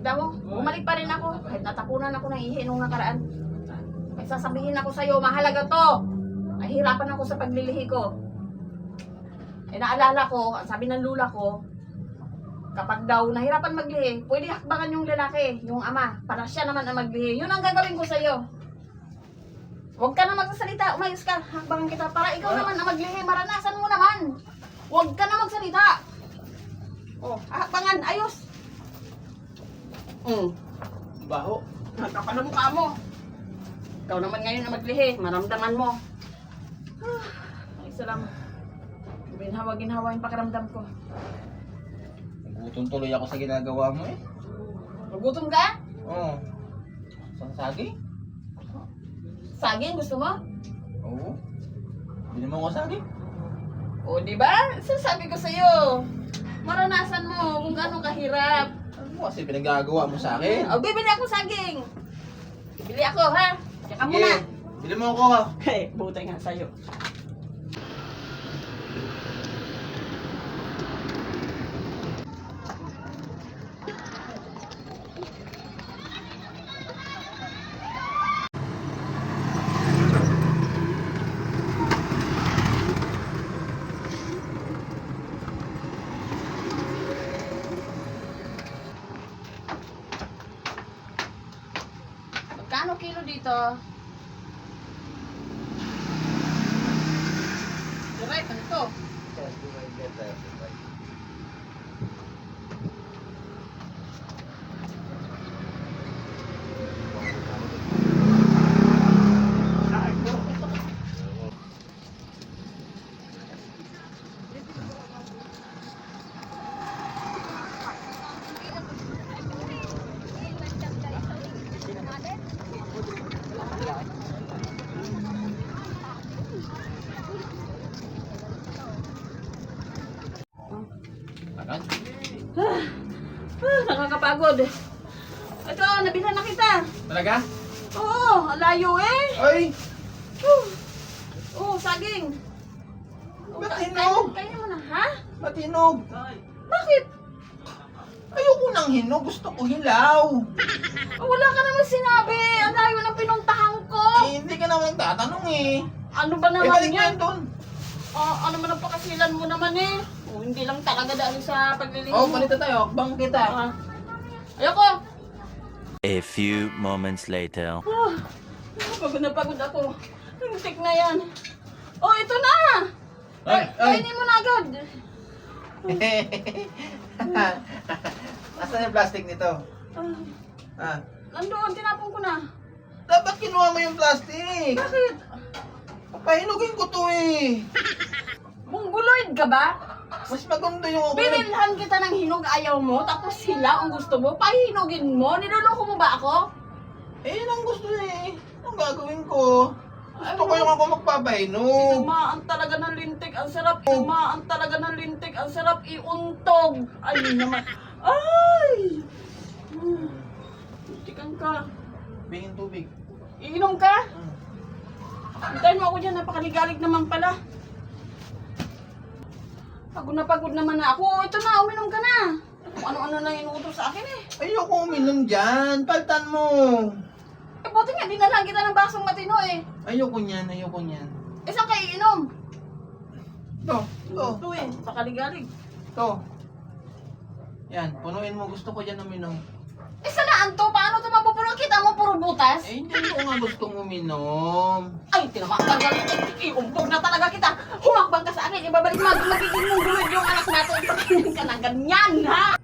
Tignan mo, bumalik pa rin ako. Kahit natapunan ako ng ihi nung nakaraan. May sasabihin ako sa'yo, mahalaga to. Nahihirapan ako sa paglilihi ko. Eh naalala ko, ang sabi ng lula ko, kapag daw nahirapan maglihi, pwede hakbangan yung lalaki, yung ama, para siya naman ang maglihi. Yun ang gagawin ko sa'yo. Huwag ka na magsasalita, umayos ka, hakbangan kita para ikaw naman ang maglihi, maranasan mo naman. Huwag ka na magsalita. Oh, hakbangan, ayos. Baho. Nagkapal ang mukha mo. Ikaw naman ngayon ang maglihi, maramdaman mo. Ay, salamat. Ginhawa yung pakiramdam ko. Nagutom tuloy ako sa ginagawa mo eh. Magutom ka? Oo. Saging? Saging, gusto mo? Oo. Bili mo ako saging? O, di ba? Sasabi ko sa'yo. Maranasan mo kung gaano kahirap. Ano mo kasi pinagagawa mo sa akin? O, bibili ako saging. Bibili ako, ha? Tsaka muna. Bili mo ako. Okay, butay nga sa'yo. Magkano kilo dito? Direct, ano to? Nakakapagod. Ito, nabilhan na kita. Talaga? Oo, ang layo eh. Ay! Oo, saging. Ba't hinog? Kainin mo na, ha? Ba't hinog? Bakit? Ayoko ng hinog. Gusto ko hilaw. Wala ka naman sinabi. Ang layo ng pinuntahan ko. Eh, hindi ka naman tatanong eh. Ano ba Eh, naman balik mo yan? yan doon. Ano man ang pakasilan mo naman eh. Hindi lang talaga dahil sa paglilihi Oh, mo. palito tayo. Bang kita. Ayoko. A few moments later. Pagod na pagod ako. Lintik na yan. Oh, ito na! Ay, ay. Kainin mo na agad. Nasaan yung plastic nito? Ah. Nandoon, tinapon ko na. Dapat kinuha mo yung plastic. Bakit? Pahinugin ko to eh. Mongoloid ka ba? Mas maganda yung ako. Binilhan kita ng hinog, ayaw mo, tapos sila ang gusto mo, pahinugin mo, niloloko mo ba ako? Eh, yun ang gusto eh. Anong gagawin ko? Gusto ko yung ako magpapahinog. Tumaan talaga ng lintik, ang sarap. Tumaan talaga ng lintik, ang sarap iuntog. Ay, naman. Ay! Tikan ka. Bingin tubig. Iinom ka? Hintayin mo ako dyan, napakaligalig naman pala. Pagod naman na ako. Ito na, uminom ka na. Kung ano-ano na inuutos sa akin eh. Ayoko uminom dyan. Paltan mo. Eh, buti nga, dinalang kita ng basong matino eh. Ayoko niyan, ayoko niyan. Eh, saan kayo iinom? To, Ito eh, pakaligalig. to. Yan, punuin mo. Gusto ko dyan uminom. Eh, saan to? Paano ito mapupuno? Kita mo, puro butas? Eh, hindi ko nga gustong uminom. Ay, tinamakal ka rin. Iumpog na talaga kita. Humakbang ka sa akin. Ibabalik mo. Magiging mong gulod yung anak natin. Ganyan ka na ganyan, ha?